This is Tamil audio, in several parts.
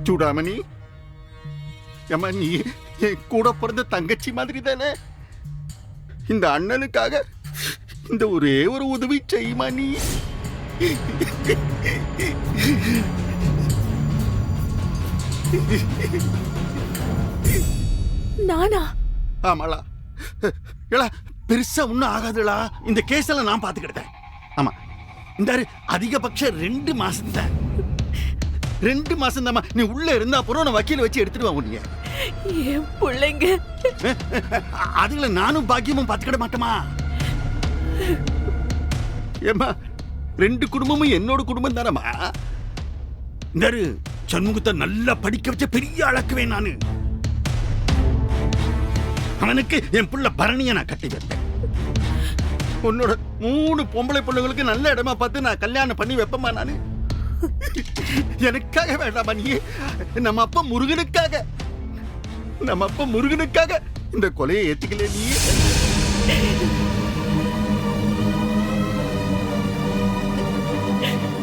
சூடாமணி, ஏம்மா நீ என் கூட பிறந்த தங்கச்சி மாதிரி தானே. இந்த அண்ணனுக்காக இந்த ஒரே ஒரு உதவி செய்யுமா நீ? நானா? ஆமாளா. ஏலா பெருசா ஒன்னும் ஆகாதுடா. இந்த கேஸெல்லாம் நான் பாத்துக்கிட்டேன். ஆமா, இந்த அதிகபட்சம் 2 மாசம் தான். 2 மாசம் தாமா. நீ உள்ள இருந்தா அப்புறம் நான் வக்கீல வச்சு எடுத்துட்டு வா உன்னைய. என் பிள்ளைங்க அதுல நானும் பாக்கியமும் பாத்துக்கிட மாட்டோமா? ஏமா 2 குடும்பமும் என்னோட குடும்பம் தானமா. இந்த சண்முகத்தை நல்லா படிக்க வச்ச பெரிய ஆளாக்குவேன் நானு. அவனுக்கு என் புள்ள பரணிய நான் கட்டி வைப்பேன். உன்னோட 3 பொம்பளை பிள்ளைங்களுக்கு நல்ல இடமா பார்த்து நான் கல்யாணம் பண்ணி வைப்பமா நானு. எனக்காக வேண்டாமா நீ? நம்ம அப்பா முருகனுக்காக இந்த கொலையை ஏத்துக்கல நீ.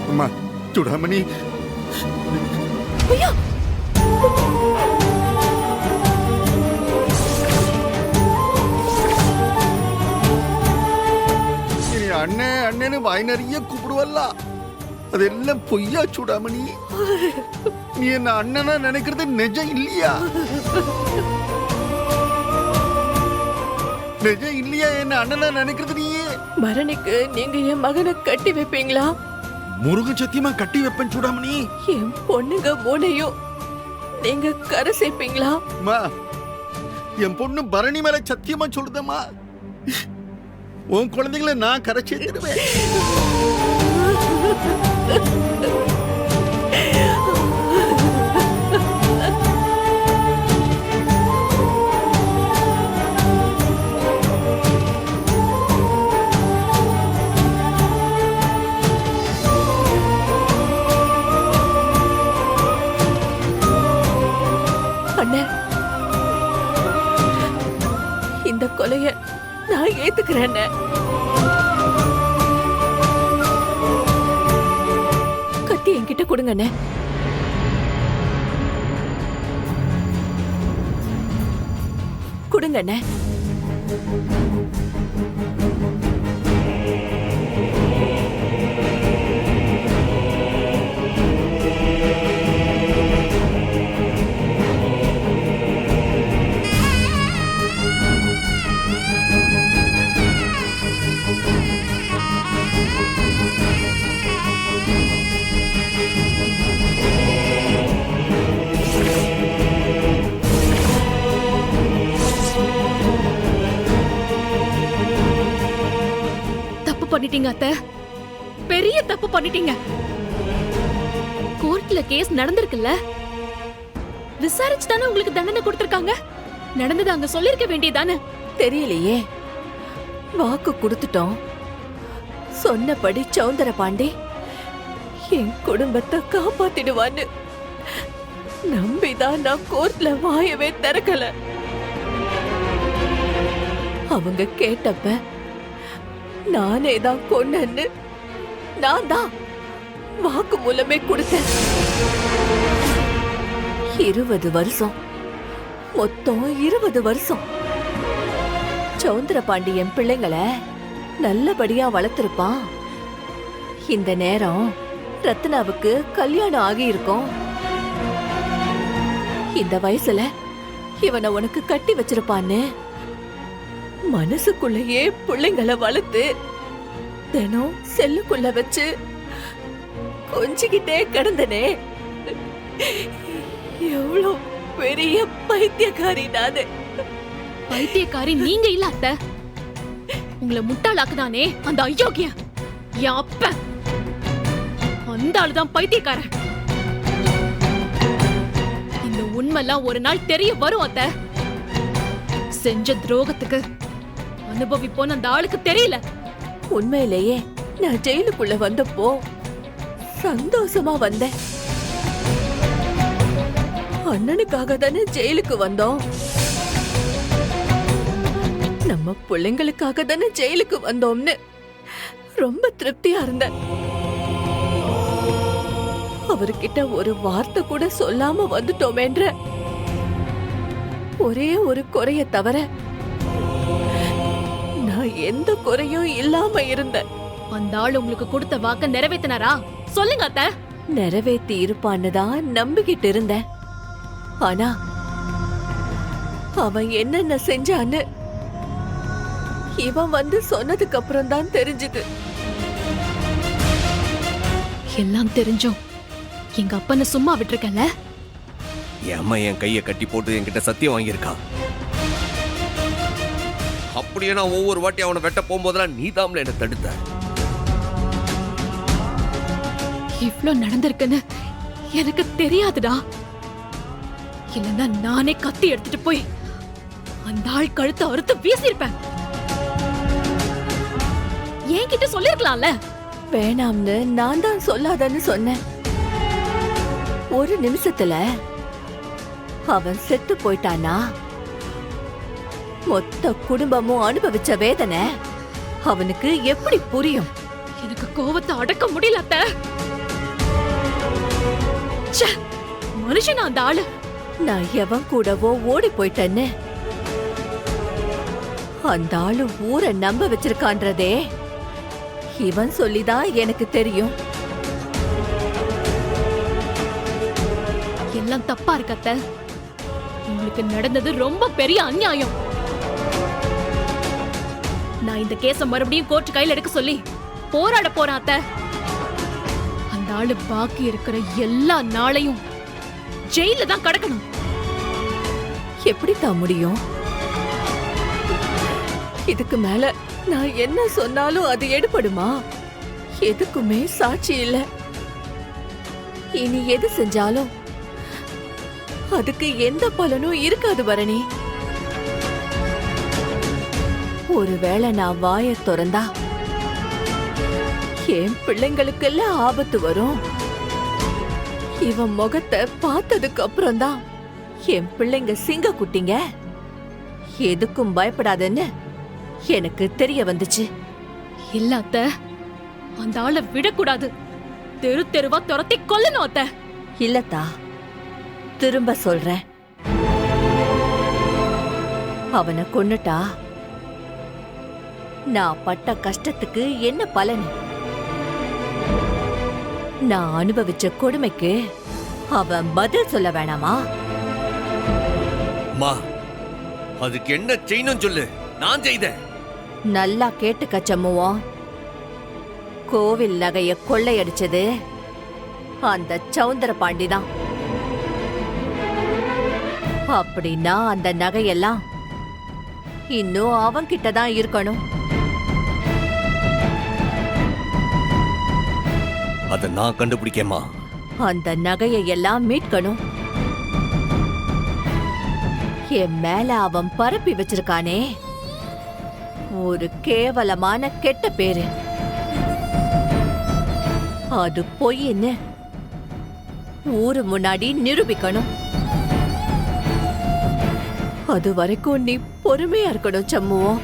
அம்மா சுடாமணி, அண்ணே அண்ணன்னு வாய் நிறைய கூப்பிடுவல்ல, அதெல்லாம் பொய்யா சூடாமணி? நீ என்ன அண்ணனா நினைக்கிறது நிஜம் இல்லையா? நிஜம் இல்லையா என்ன அண்ணனா நினைக்கிறது நீயே? பரணிக்கு நீங்க என் மகனை கட்டி வைப்பீங்களா? முருகன் சத்தியமா கட்டி வைப்பேன் சூடாமணி. என் பொண்ணுங்க 3ஐயும் நீங்க கரை சேர்ப்பீங்களா? என் பொண்ணு பரணி மேல சத்தியமா சொல்லுதம்மா, உன் குழந்தைகளை நான் கரை சேர்த்துடுவேன். இந்த கொலைய நான் ஏத்துக்கிறேன். கத்தி என்கிட்ட கொடுங்க. கொடுங்க. பண்ணிட்டீங்க அத்தை, பெரிய தப்பு பண்ணிட்டீங்க. கோர்ட்ல கேஸ் நடந்திருக்குல்ல, விசாரிச்சு தானே உங்களுக்கு தண்டனை கொடுத்திருக்காங்க. நடந்தது அங்க சொல்லிருக்க வேண்டியதானே? தெரியலையே, வாக்கு கொடுத்துட்டோம். சொன்னபடி சௌந்தர பாண்டி என் குடும்பத்தை காப்பாத்திடுவான்னு நம்பிதான் நான் கோர்ட்ல வாயவே திறக்கல. அவங்க கேட்டப்ப நானே தான் கொன்னேன்னு நான் தான் வாக்கு மூலமே கொடுத்தேன். 20 வருஷம், மொத்தம் 20 வருஷம் சௌந்தர பாண்டியன் பிள்ளைங்களை நல்லபடியா வளர்த்திருப்பான். இந்த நேரம் ரத்னாவுக்கு கல்யாணம் ஆகி இருக்கும். இந்த வயசுல இவனை உனக்கு கட்டி வச்சிருப்பான்னு மனசுக்குள்ளேயே பிள்ளைங்களை வளர்த்து தினம் செல்லுக்குள்ள வச்சு கொஞ்சிக்கிட்டே கிடந்தனே. எவ்வளவு பெரிய பைத்தியக்காரி நானு. பைத்தியக்காரி நீங்க இல்ல அத்தை, உங்களை முட்டாளாக்குதானே அந்த அயோக்கிய என் அப்ப. அந்த ஆளுதான் பைத்தியக்காரன். இந்த உண்மைலாம் ஒரு நாள் தெரிய வரும் அத்தை. செஞ்ச துரோகத்துக்கு அனுபவிப்போன்னு அந்த ஆளுக்கு தெரியல. உண்மையிலேயே நான் ஜெயிலுக்குள்ள வந்தப்போ சந்தோஷமா வந்தேன். அண்ணனுக்காக தானே ஜெயிலுக்கு வந்தோம். நம்ம பிள்ளைங்களுக்காக தானே ஜெயிலுக்கு வந்தோம்னு ரொம்ப திருப்தியா இருந்தேன். அவ அவர்கிட்ட ஒரு வார்த்தை கூட சொல்லாம வந்துட்டோமேன்ற ஒரே ஒரு குறைய தவிர நான் எந்த குறையும் இல்லாம இருந்தேன். அந்த ஆள் உங்களுக்கு கொடுத்த வாக்க நிறைவேத்தினாரா? சொல்லுங்க அத்தை. நிறைவேத்தி இருப்பான்னு தான் நம்பிக்கிட்டு இருந்தேன். ஆனா அவன் என்னென்ன செஞ்சான்னு இவன் வந்து சொன்னதுக்கு அப்புறம் தான் தெரிஞ்சது. எல்லாம் தெரிஞ்சும் எங்க அப்பனை சும்மா விட்டுருக்கல. என் அம்மா என் கையை கட்டி போட்டு என்கிட்ட சத்தியம் வாங்கியிருக்கா. அப்படியே நான் ஒவ்வொரு வாட்டி அவனை வெட்ட போகும்போதெல்லாம் நீ தாம்ல என்ன தடுத்த. இவ்ளோ நடந்திருக்குன்னு எனக்கு தெரியாதுடா. இல்லன்னா நானே கத்தி எடுத்துட்டு போய் அந்த ஆள் கழுத்தை அறுத்து வீசிருப்பேன். என்கிட்ட சொல்லிருக்கலாம்ல. வேணாம்னு நான் தான் சொல்லாதன்னு சொன்னேன். ஒரு நிமிஷத்துல அவன் செத்து போயிட்டானா மொத்த குடும்பமும் அனுபவிச்ச வேதனை அவனுக்கு எப்படி புரியும்? எனக்கு கோவத்தை அடக்க முடியல அத்தை. ச்சே, மனுஷனா அந்த ஆளு. நான் எவன் கூடவோ ஓடி போயிட்டேன்னு அந்த ஆளு ஊரை நம்ப வச்சிருக்கான்றதே இவன் சொல்லிதான் எனக்கு தெரியும். எல்லாம் தப்பா இருக்கு அத்தை. உங்களுக்கு நடந்தது ரொம்ப பெரிய அநியாயம். நான் இந்த கேஸ மறுபடியும் கோர்ட் கையில எடுக்க சொல்லி போராட போறேன் அத்தை. அந்த ஆளு பாக்கி இருக்கிற எல்லா நாளையும் ஜெயில தான் கடக்கணும். எப்படித்தான் முடியும்? இதுக்கு மேல நான் என்ன சொன்னாலும் அது எடுபடுமா? எதுக்குமே சாட்சி இல்ல. இனி எது செஞ்சாலும் அதுக்கு எந்த பலனும் இருக்காது பரணி. ஒருவேளை நான் வாய திறந்தா என் பிள்ளைங்களுக்கெல்லாம் ஆபத்து வரும். இவன் முகத்தை பார்த்ததுக்கு அப்புறம் தான் என் பிள்ளைங்க சிங்க குட்டிங்க எதுக்கும் பயப்படாதுன்னு எனக்கு தெரிய வந்துச்சு. இல்ல அத்தை, அந்த ஆளை விடக்கூடாது. தெரு தெருவா துரத்தி கொல்லணும் அத்தை. இல்லத்தா, திரும்ப சொல்றேன். அவனை கொன்னுட்டா நான் பட்ட கஷ்டத்துக்கு என்ன பலன்? நான் அனுபவிச்ச கொடுமைக்கு அவன் பதில் சொல்ல வேணாமா? அம்மா, அதுக்கு என்ன செய்யணும் சொல்லு, நான் செய்தேன். நல்லா கேட்டுக்க சம்முவோம். கோவில் நகைய கொள்ளையடிச்சது அந்த சௌந்தர பாண்டி தான். அப்படின்னா அந்த நகையெல்லாம் இன்னும் அவன்கிட்ட தான் இருக்கணும். அதை நான் கண்டுபிடிக்கேம்மா. அந்த நகையை எல்லாம் மீட்கணும். என் மேல அவன் பரப்பி வச்சிருக்கானே ஒரு கேவலமான கெட்ட பேரு, அது பொய்ன்னு ஊரு முன்னாடி நிரூபிக்கணும். அது வரைக்கும் நீ பொறுமையா இருக்கணும் சம்முவோம்.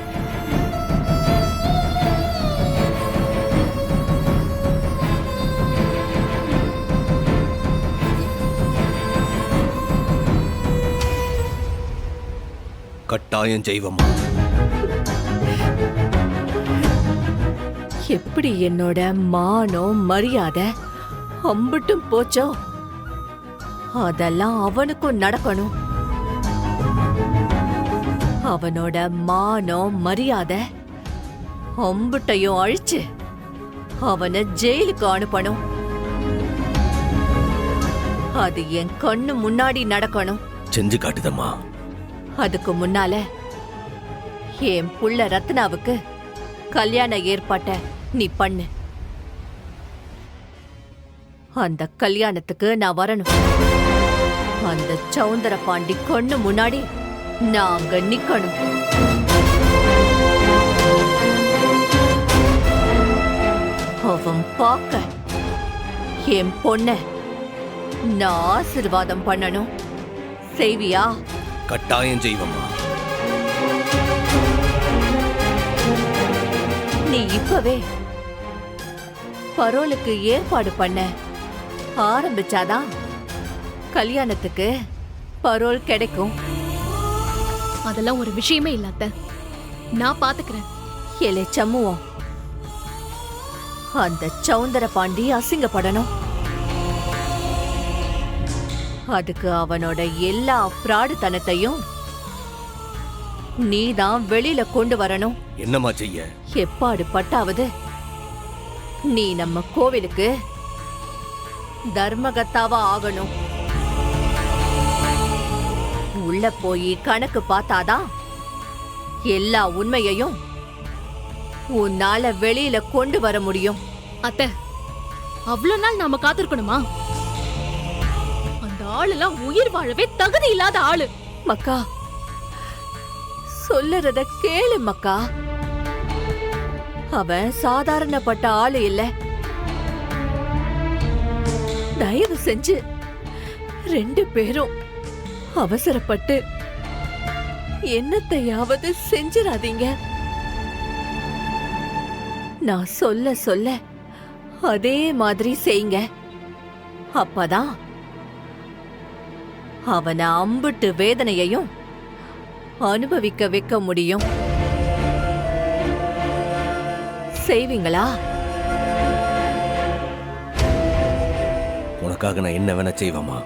கட்டாயம் செய்வம்மா. எப்படி என்னோட மானம் மரியாதை அம்பிட்டும் போச்சோ அதெல்லாம் அவனுக்கும் நடக்கணும். அவனோட மானம் மரியாதை அம்பிட்டையும் அழிச்சு அவனை ஜெயிலுக்கு அனுப்பணும். அது என் கண்ணு முன்னாடி நடக்கணும். செஞ்சு காட்டுதம்மா. அதுக்கு முன்னால என் புள்ள ரத்னாவுக்கு கல்யாண ஏற்பாட்ட நீ பண்ணு. அந்த கல்யாணத்துக்கு நான் வரணும். அந்த சௌந்தர பாண்டி கண்ணு முன்னாடி நாங்க நிக்கணும். அவன் பார்க்க என் பொண்ண நான் ஆசீர்வாதம் பண்ணணும். செய்வியா? கட்டாயம் செய்வம்மா. நீ இப்பவே பரோலுக்கு ஏற்பாடு பண்ண. ஆரம்பிச்சாதான் கல்யாணத்துக்கு பரோல் கிடைக்கும். அதெல்லாம் ஒரு விஷயமே இல்ல அத்தை. நான் பாத்துக்கிறேன். ஏலே சம்முவோம், அந்த சௌந்தர பாண்டி அசிங்கப்படணும். அதுக்கு அவனோட எல்லா பிராடுத்தனத்தையும் நீதான் வெளியில கொண்டு வரணும். என்னம்மா செய்ய? எப்பாடு பட்டாவது நீ நம்ம கோவிலுக்கு தர்மகத்தாவா ஆகணும். உள்ள போய் கணக்கு பார்த்தாதான் எல்லா உண்மையையும் உன்னால வெளியில கொண்டு வர முடியும். அத்தை, அவ்வளவு நாள் நாம காத்திருக்கணுமா? அந்த ஆளெல்லாம் உயிர் வாழவே தகுதி இல்லாத ஆளு. மக்கா, சொல்லுறத கேளு மக்கா. அவன் சாதாரணப்பட்ட ஆளு இல்ல. தயவு செஞ்சு 2 பேரும் அவசரப்பட்டு என்னத்தையாவது செஞ்சிடாதீங்க. நான் சொல்ல சொல்ல அதே மாதிரி செய்யுங்க. அப்பதான் அவனை அம்புட்டு வேதனையையும் அனுபவிக்க வைக்க முடியும். செய்வீங்களா? உனக்காக நான் என்ன வேணா செய்வேம்மா.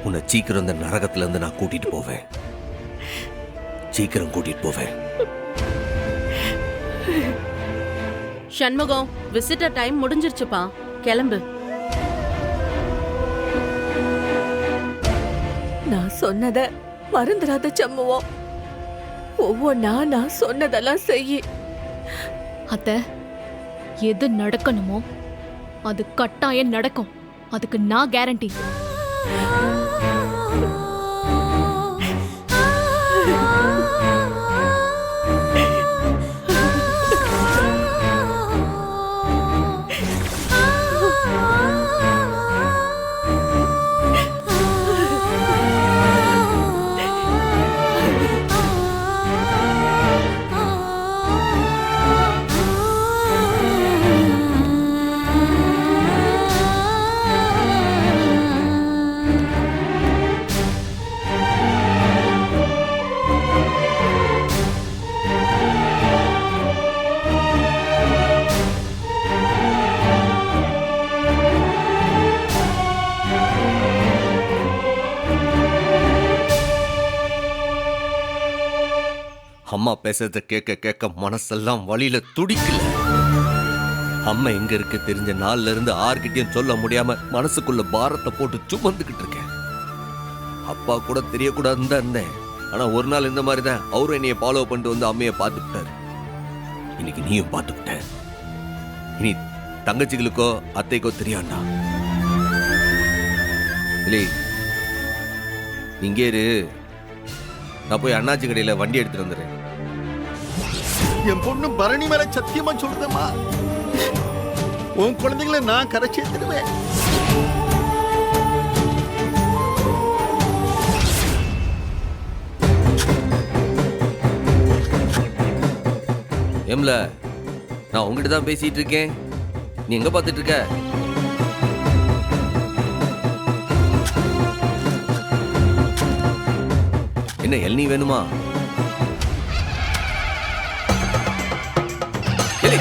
உன்னை சீக்கிரம் இந்த நரகத்துல இருந்து நான் கூட்டிட்டு போவேன். சீக்கிரம் கூட்டிட்டு போவேன். சண்முகம், விசிட்டர் டைம் முடிஞ்சிருச்சுப்பா, கிளம்பு. நான் சொன்னத மறந்துடாத சம்முவோம். ஒவ்வொன்னா நான் சொன்னதெல்லாம் செய்யி. அத்தை, எது நடக்கணுமோ அது கட்டாயம் நடக்கும். அதுக்கு நான் கேரண்டி. அம்மா பேசுறத கேட்க கேட்க மனசெல்லாம் வழியில துடிக்கல. அம்மா எங்க இருக்கு தெரிஞ்ச நாள்ல இருந்து ஆர்கிட்டயும் சொல்ல முடியாம மனசுக்குள்ள பாரத்தை போட்டு சுமந்துகிட்டு இருக்கேன். அப்பா கூட தெரியக்கூடாதுன்னு தான் இருந்தேன். ஆனா ஒரு நாள் இந்த மாதிரி தான் அவரும் என்னைய ஃபாலோ பண்ணிட்டு வந்து அம்மைய பார்த்துக்கிட்டாரு. இன்னைக்கு நீயும் பார்த்துக்கிட்ட. இனி தங்கச்சிகளுக்கோ அத்தைக்கோ தெரியாண்டா. இல்லை, இங்கே இரு. நான் போய் அண்ணாச்சி கடையில வண்டி எடுத்துட்டு வந்துடுறேன். என் பொண்ணு பரணி மேல சத்தியமா சொல்றேம்மா, உன் குழந்தைங்களை நான் கரை சேர்த்துடுவேன். ஏம்ல, நான் உங்ககிட்ட தான் பேசிட்டு இருக்கேன். நீ எங்க பார்த்துட்டு இருக்க? என்ன இளநீ வேணுமா? இல்ல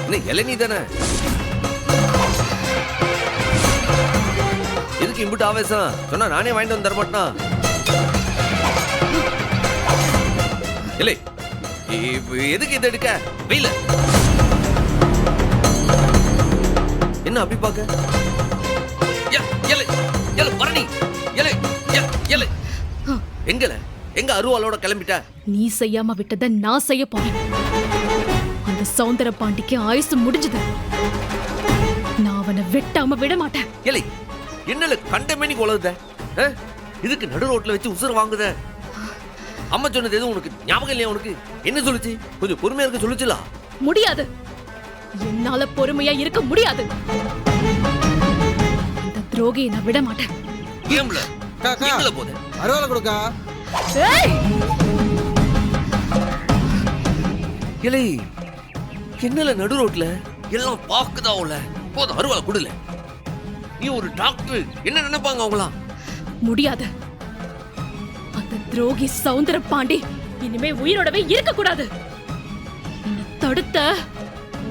என்ன இளநீ தானே? எதுக்கு இம்புட்டு ஆவேசம்? சொன்னா நானே வாங்கிட்டு வந்து தரமாட்டா? இல்லை, எதுக்கு இதை எடுக்க? வெயில என்ன அப்படி பாக்க? பரணி, எங்க அருவாளோட கிளம்பிட்ட? நீ செய்யாம விட்டத நான் செய்ய போறேன். அந்த சௌந்தர பாண்டிக்கு ஆயுசு முடிஞ்சது. நான் அவனை வெட்டாம விட மாட்டேன். இல்லை, என்னல கண்டமேனி கொலவுத? இதுக்கு நடு ரோட்ல வச்சு உசுறு வாங்குத? அம்மா சொன்னது எதுவும் உனக்கு ஞாபகம் இல்லையா? உனக்கு என்ன சொல்லுச்சு? கொஞ்சம் பொறுமையா இருக்க சொல்லுச்சுல? முடியாது, என்னால பொறுமையா இருக்க முடியாது. அந்த துரோகியை நான் விட மாட்டேன். ஏம்ல போத அருவாளை கொடுக்கா? இல்லை, என்னல நடு ரோட்ல எல்லாம் பாக்குதா உள்ள போதும் அருவாள் குடுல. நீ ஒரு டாக்டர், என்ன நினைப்பாங்க அவங்களாம்? முடியாது. அந்த துரோகி சௌந்தர பாண்டி இனிமே உயிரோடவே இருக்க கூடாது. என்ன தடுத்த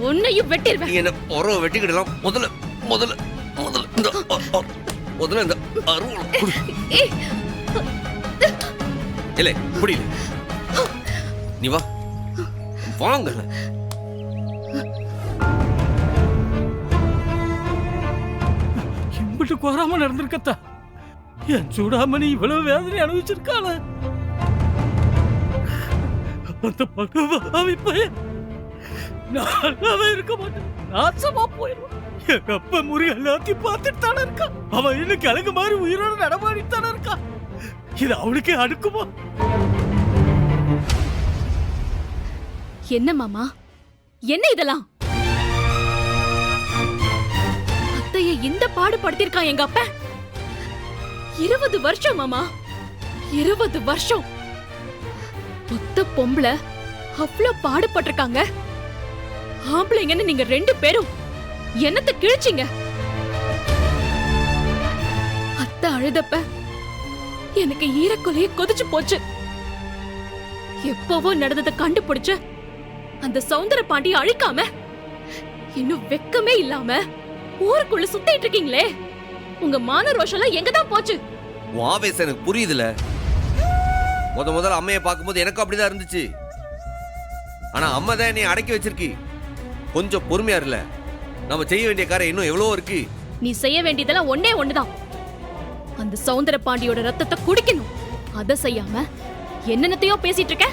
உன்னையும் வெட்டிடுவேன். நீ என்ன உறவை வெட்டிக்கிடலாம். முதல்ல முதல்ல முதல்ல இந்த முதல்ல இந்த அருவாள் குடு. ஏய், இல்லை புரியல. நீ வா வாங்கல. இம்பிட்டு கோராம நடந்திருக்கத்தா. என் சூடாமணி இவ்வளவு வேதனை அனுபவிச்சிருக்காள. அந்த பகவாவி பையன் நல்லாவே இருக்க மாட்டேன், நாசமா போயிடும். எங்க அப்பா முறி எல்லாத்தையும் பார்த்துட்டு தானே இருக்கா. அவன் இன்னும் கிழங்கு மாதிரி உயிரோட நடமாடித்தானே இருக்கா. இது அவளுக்கே அடுக்குமா? என்ன மாமா, என்ன இதெல்லாம்? அத்தைய இந்த பாடுபடுத்திருக்கான் எங்க அப்பா. 20 வருஷம் மாமா, 20 வருஷம். ஒத்த பொம்பளை அவ்வளவு பாடுபட்டிருக்காங்க. ஆம்பளைங்கன்னு நீங்க 2 பேரும் என்னத்த கிழிச்சிங்க? அத்தை அழுதப்ப எனக்கு ஈரக்கொலைய கொதிச்சு போச்சு. எப்பவோ நடந்ததை கண்டுபிடிச்ச அந்த சௌந்தர பாண்டிய அழிக்காம இன்னும் வெக்கமே இல்லாம ஊருக்குள்ள சுத்திட்டு இருக்கீங்களே. உங்க மான ரோஷம்லாம் எங்கதான் போச்சு? உன் ஆவேசம் எனக்கு புரியுதுல. முதல்ல அம்மையை பார்க்கும்போது எனக்கு அப்படிதான் இருந்துச்சு. ஆனா அம்மா தான் நீ அடக்கி வச்சிருக்கி. கொஞ்சம் பொறுமையா இருல. நம்ம செய்ய வேண்டிய காரியம் இன்னும் எவ்வளவோ இருக்கு. நீ செய்ய வேண்டியதெல்லாம் ஒண்ணே ஒண்ணுதான். அந்த சௌந்தர பாண்டியோட ரத்தத்தை குடிக்கணும். அத செய்யாம என்னென்னத்தையோ பேசிட்டு இருக்க.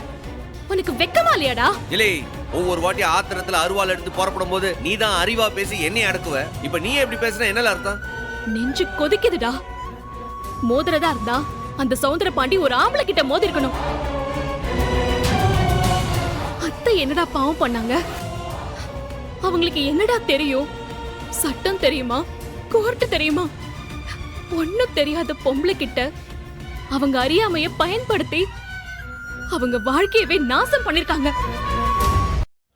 உனக்கு வெக்கமா இல்லையாடா? இல்லை, ஒவ்வொரு வாட்டி ஆத்திரத்துல அருவாள் எடுத்து புறப்படும் போது நீ தான் அறிவா பேசி என்னை அடக்குவ. இப்ப நீ எப்படி பேசுன என்னல அர்த்தம்? நெஞ்சு கொதிக்குதுடா. மோதிரதா இருந்தா அந்த சௌந்தர பாண்டி ஒரு ஆம்பளை கிட்ட மோதி இருக்கணும். அத்தை என்னடா பாவம் பண்ணாங்க? அவங்களுக்கு என்னடா தெரியும்? சட்டம் தெரியுமா? கோர்ட்டு தெரியுமா? ஒண்ணும் தெரியாத பொம்பளை கிட்ட அவங்க அறியாமைய பயன்படுத்தி அவங்க வாழ்க்கையவே நாசம் பண்ணிருக்காங்க.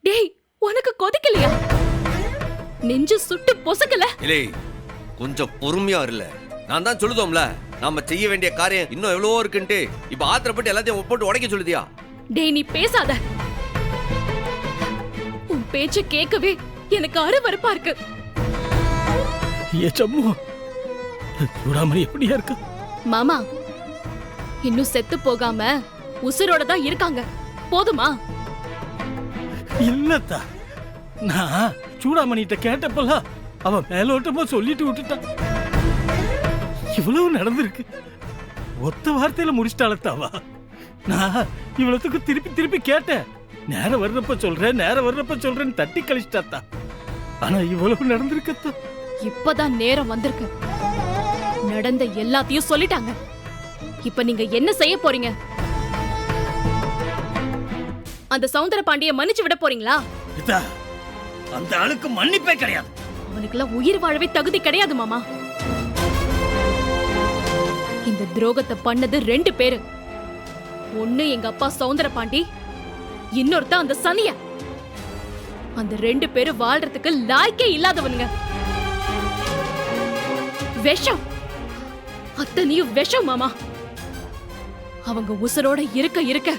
டேய், உனக்கு கொதிக்கலையா? நெஞ்சு சுட்டு பொசுக்கல? இல்லை, கொஞ்சம் பொறுமையா இருல. நான் தான் சொல்லுதோம்ல, நாம செய்ய வேண்டிய காரியம் இன்னும் எவ்வளவோ இருக்குன்ட்டு. இப்ப ஆத்திரப்பட்டு எல்லாத்தையும் போட்டு உடைக்க சொல்லுதியா? டேய், நீ பேசாத. உன் பேச்ச கேட்கவே எனக்கு அருவருப்பா இருக்கு. ஏ சம்மு, சூடாமணி எப்படியா இருக்கு? மாமா, இன்னும் செத்து போகாம உசுரோட தான் இருக்காங்க. போதுமா? இல்லத்தா, நான் சூடாமணிட்ட கேட்டப்பெல்லாம் அவன் மேலோட்டமா சொல்லிட்டு விட்டுட்டான். இவ்வளவு நடந்திருக்கு, ஒத்த வார்த்தையில முடிச்சிட்டாளத்தாவா? நான் இவ்வளவுக்கு திருப்பி திருப்பி கேட்டேன். நேரம் வர்றப்ப சொல்றேன்னு தட்டி கழிச்சிட்டாத்தா. ஆனா இவ்வளவு நடந்திருக்கத்தா. இப்பதான் நேரம் வந்திருக்கு. நடந்த எல்லாத்தையும் சொல்லிட்டாங்க. இப்ப நீங்க என்ன செய்ய போறீங்க? அந்த சௌந்தர பாண்டிய மன்னிச்சு விட போறீங்களா? இதா, அந்த ஆளுக்கு மன்னிப்பே கிடையாது. அவனுக்குலாம் உயிர் வாழவே தகுதி கிடையாது மாமா. இந்த துரோகத்தை பண்ணது 2 பேரு. ஒண்ணு எங்க அப்பா சௌந்தர பாண்டி, இன்னொருத்த அந்த சனிய. அந்த 2 பேரும் வாழ்றதுக்கு லாய்க்கே இல்லாதவனுங்க. விஷம், அத்தனையும் விஷம் மாமா. அவங்க உசுரோட இருக்க இருக்க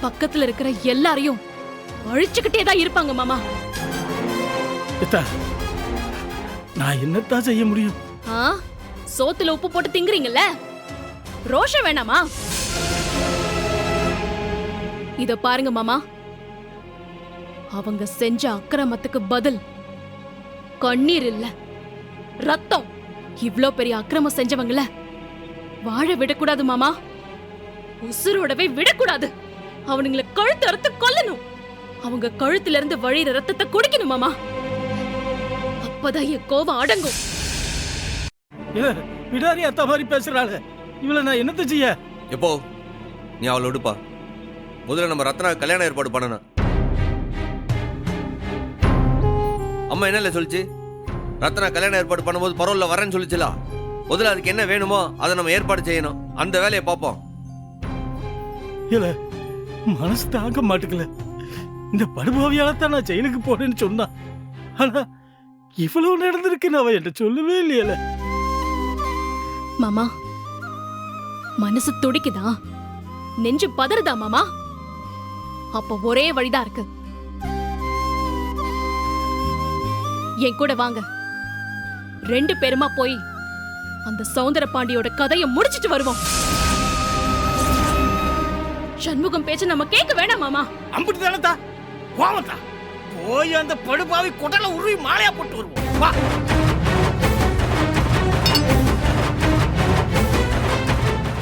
பக்கத்துல இருக்கிற எல்லாரையும் அழிச்சுக்கிட்டே தான் இருப்பாங்க மாமா. இதா, நான் என்னத்தான் செய்ய முடியும்? சோத்துல உப்பு போட்டு திங்குறீங்கல்ல, ரோஷம் வேணாமா? இத பாருங்க மாமா, அவங்க செஞ்ச அக்கிரமத்துக்கு பதில் கண்ணீர் இல்ல, ரத்தம். இவ்ளோ பெரிய அக்கிரமம் செஞ்சவங்கள வாழ விடக்கூடாது மாமா. உசுரோடவே விடக்கூடாது. அவனுங்களை கழுத்து அறுத்து கொல்லணும். அவங்க கழுத்துல இருந்து வழியிற ரத்தத்தை குடிக்கணும் மாமா. அப்பதான் என் கோவம் அடங்கும். விடாரி அத்தா மாதிரி பேசுறாள். இவளை நான் என்னத்த செய்ய? எப்போ நீ அவளை விடுப்பா. முதல்ல நம்ம ரத்னா கல்யாணம் ஏற்பாடு பண்ணணும். அம்மா என்னல சொல்லிச்சு? ரத்னா கல்யாணம் ஏற்பாடு பண்ணும்போது பரவாயில்ல வரேன்னு சொல்லிச்சுல. முதல்ல அதுக்கு என்ன வேணுமோ அதை நம்ம ஏற்பாடு செய்யணும். அந்த வேலையை பார்ப்போம். இல்ல, மனசு தாங்க மாட்டுக்கல. இந்த படுபாவியால தான் நான் ஜெயிலுக்கு போறேன்னு சொன்னா. ஆனா இவ்வளவு நடந்திருக்குன்னு அவ என்கிட்ட சொல்லவே இல்லையல. மாமா மனசு துடிக்குதா, நெஞ்சு பதறுதா மாமா? அப்ப ஒரே வழிதான் இருக்கு. என் கூட வாங்க, 2 பேருமா போய் அந்த சௌந்தர பாண்டியோட கதையை முடிச்சிட்டு வருவோம். சண்முகம் பேச்சு நம்ம கேட்க வேணாம் மாமா. அம்பிட்டு தானே போவத்தா, போய் அந்த படுபாவி குடலை உருவி மாலையா போட்டு வருவோம். வா.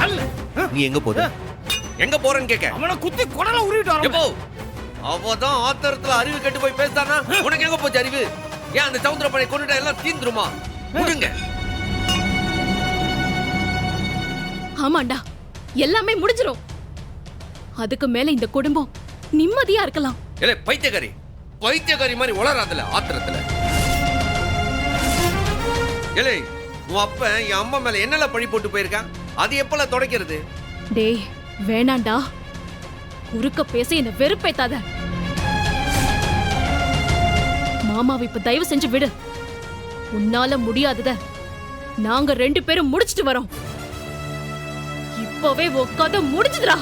அல்ல நீ எங்க போற? எங்க போறேன்னு கேட்க. அவனை குத்தி குடலை உருவிட்டு வரோம். எப்போ அவதான் ஆத்திரத்துல அறிவு கெட்டு போய் பேசிட்டானா? உனக்கு எங்க போச்சு அறிவு? ஏன் அந்த சவுந்தரபாணி கொண்டுட்டா எல்லாம் தீந்துருமா? முடிங்க. ஆமாண்டா, எல்லாமே முடிஞ்சிரும். அதுக்கு மேல இந்த குடும்பம் நிம்மதியா இருக்கலாம். ஏலே பைத்தியக்காரி, பைத்தியக்காரி மாதிரி உளறாதல ஆத்திரத்துல. ஏலே உன் அப்ப என் அம்மா மேல என்னெல்லாம் பழி போட்டு போயிருக்கான், அது எப்பல தொடக்கிறது? டேய் வேணாண்டா, குறுக்க பேச என்ன வெறுப்பேத்தாத. மாமாவை இப்ப தயவு செஞ்சு விடு. உன்னால முடியாதத நாங்க 2 பேரும் முடிச்சிட்டு வரோம். இப்பவே உன் கதை முடிஞ்சுதுடா.